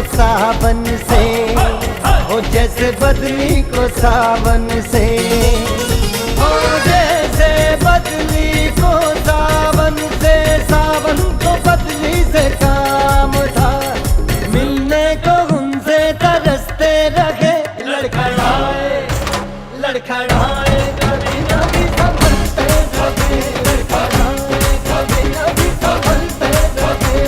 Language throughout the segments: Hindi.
सावन से, ओ जैसे बदली को सावन से, ओ जैसे बदली को सावन से, सावन को बदली से काम था। मिलने को उनसे तरसते रहे, लड़खड़ाए लड़खड़ाए कभी न भी संभलते रहे, लड़खड़ाए कभी न भी संभलते रहे।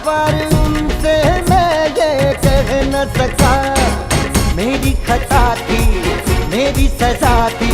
पर उनसे मैं ये कह न सका, मेरी खता थी, मेरी सजा थी,